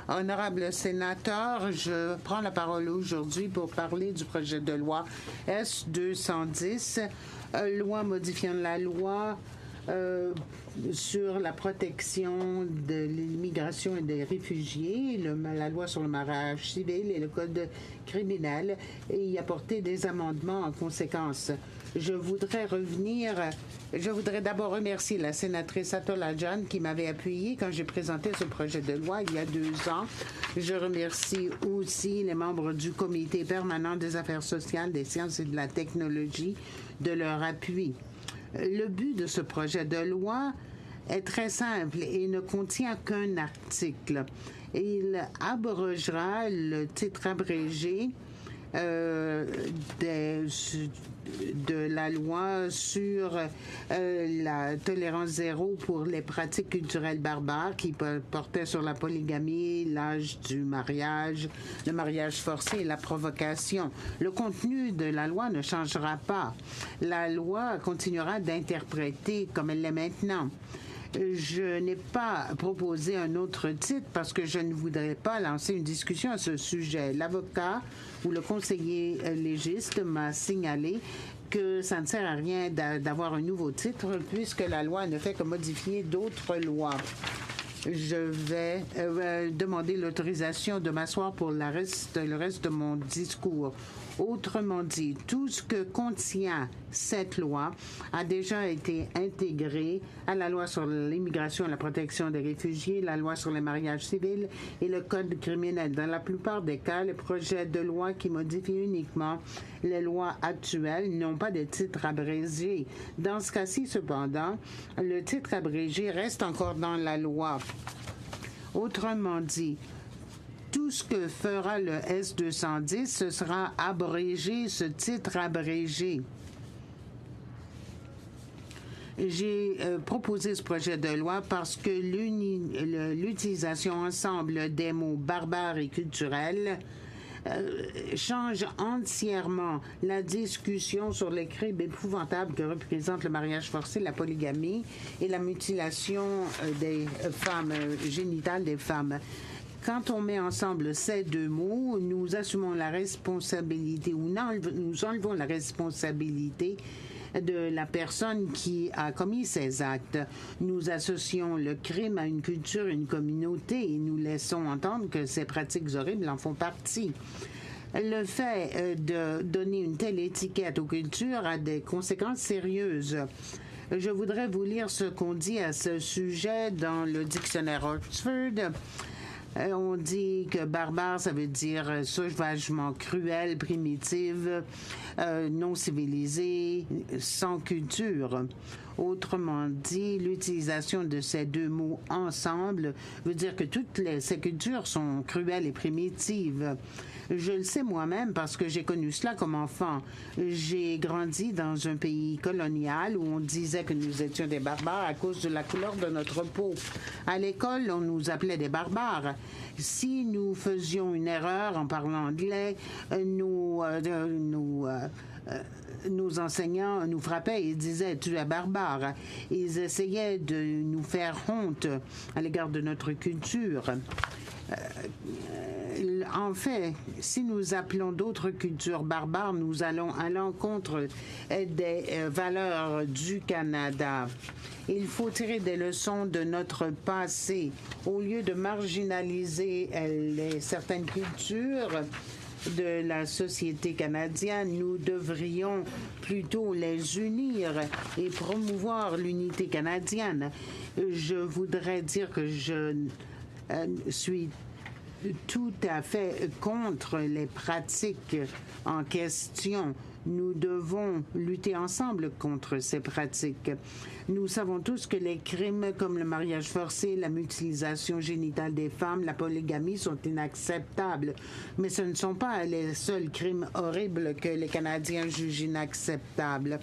Honorable sénateur, je prends la parole aujourd'hui pour parler du projet de loi S-210, loi modifiant la loi sur la protection de l'immigration et des réfugiés, la loi sur le mariage civil et le code criminel, et y apporter des amendements en conséquence. Je voudrais d'abord remercier la sénatrice Atola John qui m'avait appuyé quand j'ai présenté ce projet de loi il y a 2 ans. Je remercie aussi les membres du Comité permanent des affaires sociales, des sciences et de la technologie de leur appui. Le but de ce projet de loi est très simple et ne contient qu'un article. Il abrogera le titre abrégé de la loi sur la tolérance zéro pour les pratiques culturelles barbares qui portaient sur la polygamie, l'âge du mariage, le mariage forcé et la provocation. Le contenu de la loi ne changera pas. La loi continuera d'interpréter comme elle l'est maintenant. Je n'ai pas proposé un autre titre parce que je ne voudrais pas lancer une discussion à ce sujet. L'avocat ou le conseiller légiste m'a signalé que ça ne sert à rien d'avoir un nouveau titre puisque la loi ne fait que modifier d'autres lois. Je vais demander l'autorisation de m'asseoir pour le reste de mon discours. Autrement dit, tout ce que contient cette loi a déjà été intégré à la loi sur l'immigration et la protection des réfugiés, la loi sur les mariages civils et le code criminel. Dans la plupart des cas, les projets de loi qui modifient uniquement les lois actuelles n'ont pas de titre abrégé. Dans ce cas-ci, cependant, le titre abrégé reste encore dans la loi. Autrement dit, tout ce que fera le S-210, ce sera abrégé, ce titre abrégé. J'ai proposé ce projet de loi parce que l'utilisation ensemble des mots barbares et culturels change entièrement la discussion sur les crimes épouvantables que représentent le mariage forcé, la polygamie et la mutilation des femmes, génitales des femmes. Quand on met ensemble ces 2 mots, nous assumons la responsabilité ou nous enlevons la responsabilité de la personne qui a commis ces actes. Nous associons le crime à une culture, une communauté et nous laissons entendre que ces pratiques horribles en font partie. Le fait de donner une telle étiquette aux cultures a des conséquences sérieuses. Je voudrais vous lire ce qu'on dit à ce sujet dans le dictionnaire Oxford. On dit que barbare, ça veut dire sauvagement cruel, primitive, non civilisé, sans culture. Autrement dit, l'utilisation de ces 2 mots ensemble veut dire que toutes ces cultures sont cruelles et primitives. Je le sais moi-même parce que j'ai connu cela comme enfant. J'ai grandi dans un pays colonial où on disait que nous étions des barbares à cause de la couleur de notre peau. À l'école, on nous appelait des barbares. Si nous faisions une erreur en parlant anglais, nos enseignants nous frappaient et disaient « tu es barbare ». Ils essayaient de nous faire honte à l'égard de notre culture. En fait, si nous appelons d'autres cultures barbares, nous allons à l'encontre des valeurs du Canada. Il faut tirer des leçons de notre passé. Au lieu de marginaliser certaines cultures de la société canadienne, nous devrions plutôt les unir et promouvoir l'unité canadienne. Je voudrais dire que je suis tout à fait contre les pratiques en question. Nous devons lutter ensemble contre ces pratiques. Nous savons tous que les crimes comme le mariage forcé, la mutilation génitale des femmes, la polygamie sont inacceptables. Mais ce ne sont pas les seuls crimes horribles que les Canadiens jugent inacceptables.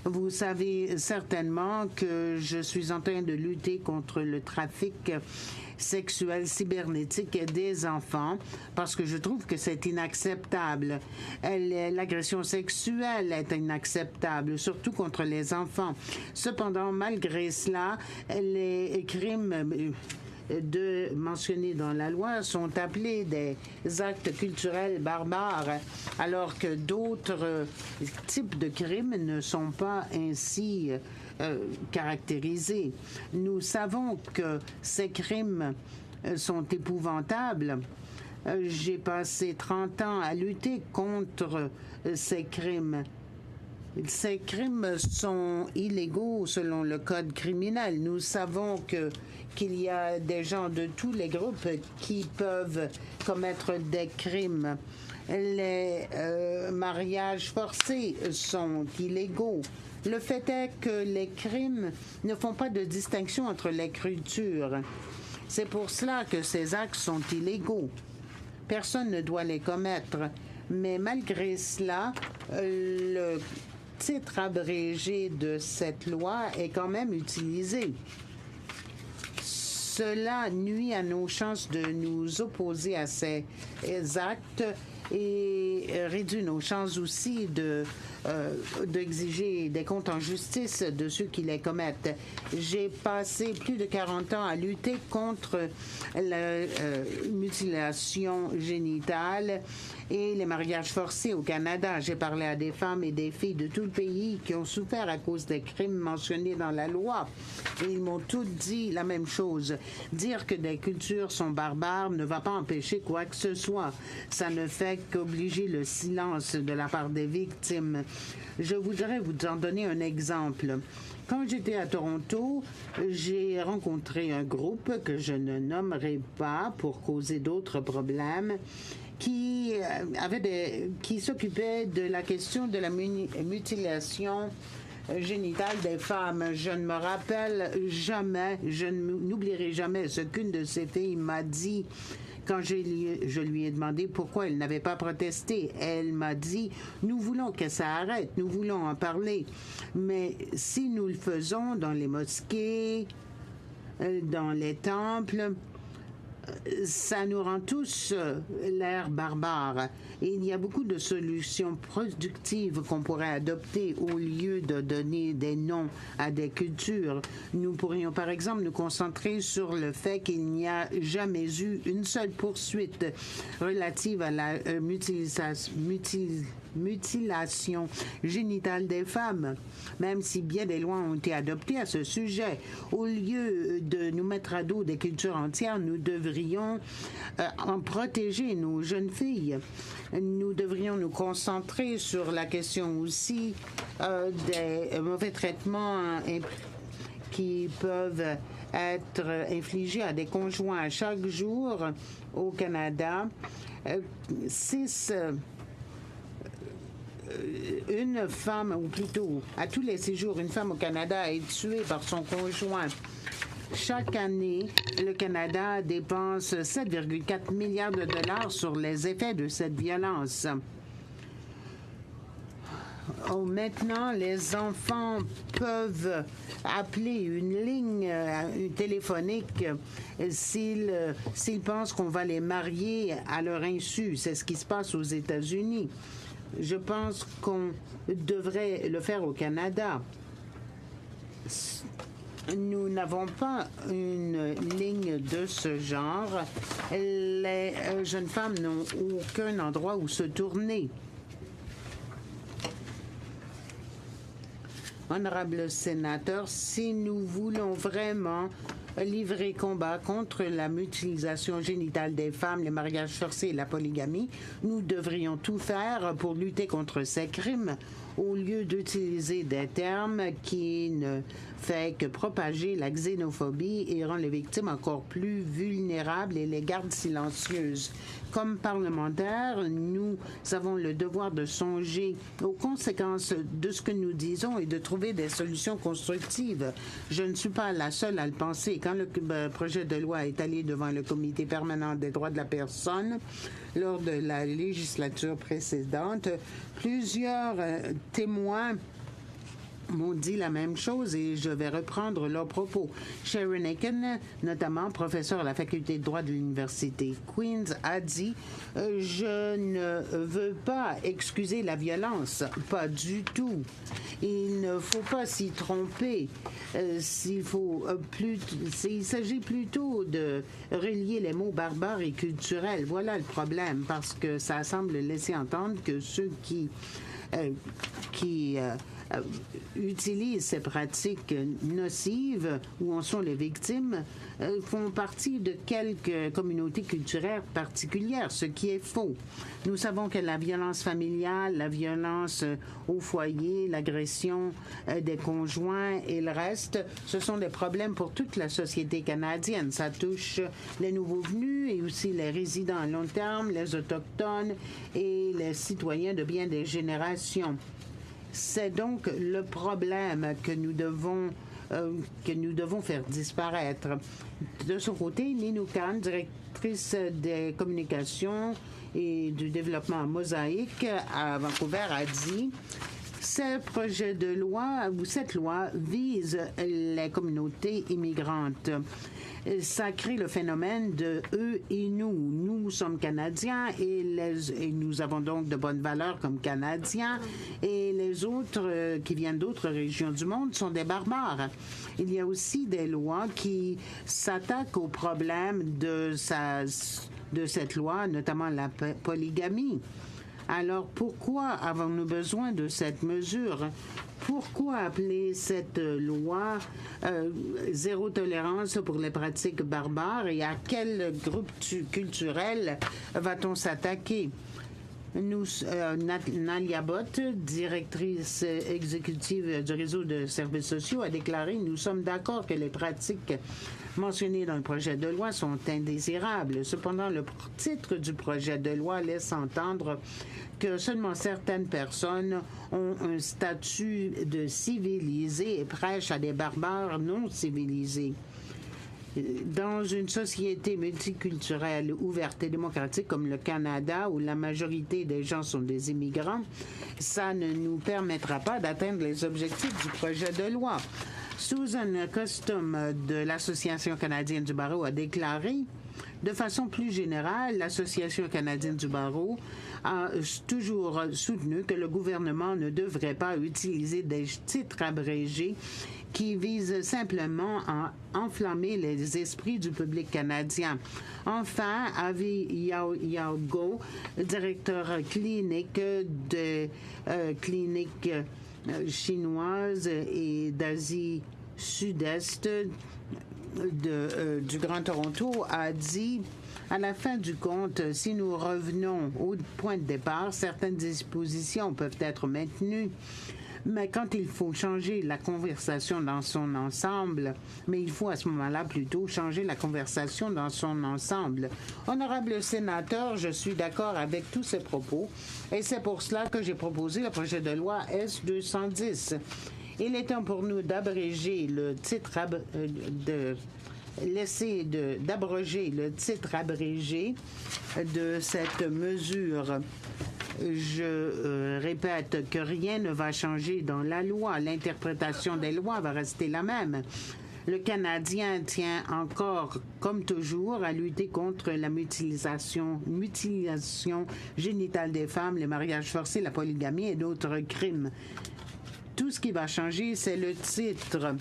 Vous savez certainement que je suis en train de lutter contre le trafic sexuel cybernétique des enfants parce que je trouve que c'est inacceptable. L'agression sexuelle est inacceptable, surtout contre les enfants. Cependant, malgré cela, les crimes mentionnés dans la loi sont appelés des actes culturels barbares, alors que d'autres types de crimes ne sont pas ainsi caractérisés. Nous savons que ces crimes sont épouvantables. J'ai passé 30 ans à lutter contre ces crimes. Ces crimes sont illégaux selon le code criminel. Nous savons qu'il y a des gens de tous les groupes qui peuvent commettre des crimes. Les mariages forcés sont illégaux. Le fait est que les crimes ne font pas de distinction entre les cultures. C'est pour cela que ces actes sont illégaux. Personne ne doit les commettre. Mais malgré cela, le titre abrégé de cette loi est quand même utilisé. Cela nuit à nos chances de nous opposer à ces actes et réduit nos chances aussi d'exiger des comptes en justice de ceux qui les commettent. J'ai passé plus de 40 ans à lutter contre la mutilation génitale et les mariages forcés au Canada. J'ai parlé à des femmes et des filles de tout le pays qui ont souffert à cause des crimes mentionnés dans la loi. Et ils m'ont toutes dit la même chose. Dire que des cultures sont barbares ne va pas empêcher quoi que ce soit. Ça ne fait qu'obliger le silence de la part des victimes. Je voudrais vous en donner un exemple. Quand j'étais à Toronto, j'ai rencontré un groupe que je ne nommerai pas pour causer d'autres problèmes qui s'occupait de la question de la mutilation génitale des femmes. Je ne me rappelle jamais, je n'oublierai jamais ce qu'une de ces filles m'a dit quand je lui ai demandé pourquoi elle n'avait pas protesté. Elle m'a dit « Nous voulons que ça arrête, nous voulons en parler. Mais si nous le faisons dans les mosquées, dans les temples, ça nous rend tous l'air barbare. Et il y a beaucoup de solutions productives qu'on pourrait adopter au lieu de donner des noms à des cultures. Nous pourrions par exemple nous concentrer sur le fait qu'il n'y a jamais eu une seule poursuite relative à la mutilation génitale des femmes, même si bien des lois ont été adoptées à ce sujet. Au lieu de nous mettre à dos des cultures entières, nous devrions en protéger nos jeunes filles. Nous devrions nous concentrer sur la question aussi des mauvais traitements qui peuvent être infligés à des conjoints chaque jour au Canada. Une femme, ou plutôt à tous les 6 jours, une femme au Canada est tuée par son conjoint. Chaque année, le Canada dépense 7,4 milliards de dollars sur les effets de cette violence. Maintenant, les enfants peuvent appeler une ligne téléphonique s'ils pensent qu'on va les marier à leur insu. C'est ce qui se passe aux États-Unis. Je pense qu'on devrait le faire au Canada. Nous n'avons pas une ligne de ce genre. Les jeunes femmes n'ont aucun endroit où se tourner. Honorable sénateur, si nous voulons vraiment livrer combat contre la mutilation génitale des femmes, les mariages forcés et la polygamie, nous devrions tout faire pour lutter contre ces crimes au lieu d'utiliser des termes qui ne fait que propager la xénophobie et rend les victimes encore plus vulnérables et les garde silencieuses. Comme parlementaires, nous avons le devoir de songer aux conséquences de ce que nous disons et de trouver des solutions constructives. Je ne suis pas la seule à le penser. Quand le projet de loi est allé devant le Comité permanent des droits de la personne, lors de la législature précédente, plusieurs témoins m'ont dit la même chose et je vais reprendre leurs propos. Sharon Aiken, notamment professeur à la faculté de droit de l'université Queen's, a dit je ne veux pas excuser la violence, pas du tout. Il ne faut pas s'y tromper. Il s'agit plutôt de relier les mots barbares et culturels. Voilà le problème, parce que ça semble laisser entendre que ceux qui utilisent ces pratiques nocives, où en sont les victimes, font partie de quelques communautés culturelles particulières, ce qui est faux. Nous savons que la violence familiale, la violence au foyer, l'agression des conjoints et le reste, ce sont des problèmes pour toute la société canadienne. Ça touche les nouveaux venus et aussi les résidents à long terme, les autochtones et les citoyens de bien des générations. C'est donc le problème que nous devons faire disparaître. De son côté, Ninou Khan, directrice des communications et du développement à Mosaïque à Vancouver, a dit ce projet de loi ou cette loi vise les communautés immigrantes. Ça crée le phénomène de eux et nous. Nous sommes Canadiens et nous avons donc de bonnes valeurs comme Canadiens et les autres qui viennent d'autres régions du monde sont des barbares. Il y a aussi des lois qui s'attaquent au problème de cette loi, notamment la polygamie. Alors pourquoi avons-nous besoin de cette mesure? Pourquoi appeler cette loi zéro tolérance pour les pratiques barbares et à quel groupe culturel va-t-on s'attaquer? Nalia Bott, directrice exécutive du réseau de services sociaux, a déclaré « Nous sommes d'accord que les pratiques mentionnées dans le projet de loi sont indésirables. Cependant, le titre du projet de loi laisse entendre que seulement certaines personnes ont un statut de civilisé et prêchent à des barbares non civilisés. » Dans une société multiculturelle, ouverte et démocratique comme le Canada, où la majorité des gens sont des immigrants, ça ne nous permettra pas d'atteindre les objectifs du projet de loi. Susan Custom de l'Association canadienne du barreau a déclaré de façon plus générale, l'Association canadienne du barreau a toujours soutenu que le gouvernement ne devrait pas utiliser des titres abrégés qui visent simplement à enflammer les esprits du public canadien. Enfin, Avi Yao-Go, directeur clinique de cliniques chinoises et d'Asie Sud-Est du Grand Toronto, a dit à la fin du compte, si nous revenons au point de départ, certaines dispositions peuvent être maintenues. Mais quand il faut changer la conversation dans son ensemble, mais il faut à ce moment-là plutôt changer la conversation dans son ensemble. Honorable sénateur, je suis d'accord avec tous ces propos et c'est pour cela que j'ai proposé le projet de loi S-210. Il est temps pour nous d'abréger le titre d'abroger le titre abrégé de cette mesure. Je répète que rien ne va changer dans la loi. L'interprétation des lois va rester la même. Le Canadien tient encore, comme toujours, à lutter contre la mutilation génitale des femmes, les mariages forcés, la polygamie et d'autres crimes. Tout ce qui va changer, c'est le titre.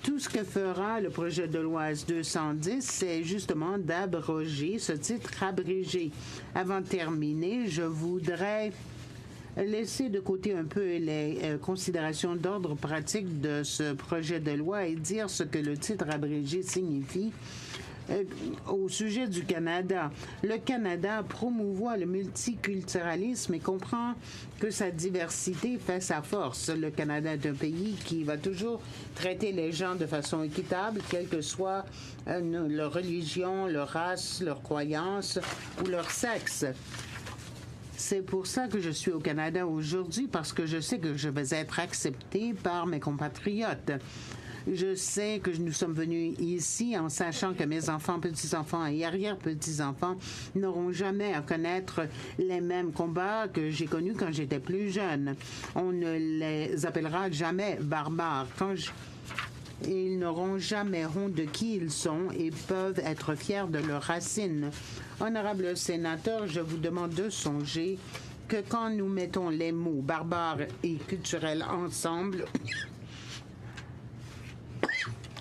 Tout ce que fera le projet de loi S-210, c'est justement d'abroger ce titre abrégé. Avant de terminer, je voudrais laisser de côté un peu les considérations d'ordre pratique de ce projet de loi et dire ce que le titre abrégé signifie. Au sujet du Canada, le Canada promouvoit le multiculturalisme et comprend que sa diversité fait sa force. Le Canada est un pays qui va toujours traiter les gens de façon équitable, quelle que soit leur religion, leur race, leur croyance ou leur sexe. C'est pour ça que je suis au Canada aujourd'hui, parce que je sais que je vais être acceptée par mes compatriotes. Je sais que nous sommes venus ici en sachant que mes enfants, petits-enfants et arrière-petits-enfants n'auront jamais à connaître les mêmes combats que j'ai connus quand j'étais plus jeune. On ne les appellera jamais barbares. Ils n'auront jamais honte de qui ils sont et peuvent être fiers de leurs racines. Honorable sénateur, je vous demande de songer que quand nous mettons les mots barbares et culturels ensemble,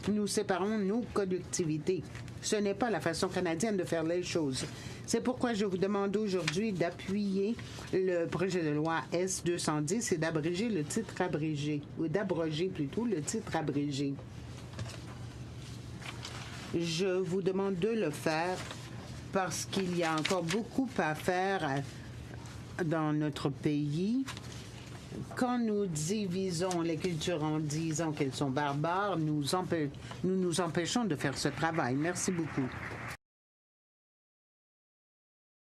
nous séparons nos collectivités. Ce n'est pas la façon canadienne de faire les choses. C'est pourquoi je vous demande aujourd'hui d'appuyer le projet de loi S-210 et d'abréger le titre abrégé, ou d'abroger plutôt le titre abrégé. Je vous demande de le faire parce qu'il y a encore beaucoup à faire dans notre pays. Quand nous divisons les cultures en disant qu'elles sont barbares, nous nous empêchons de faire ce travail. Merci beaucoup.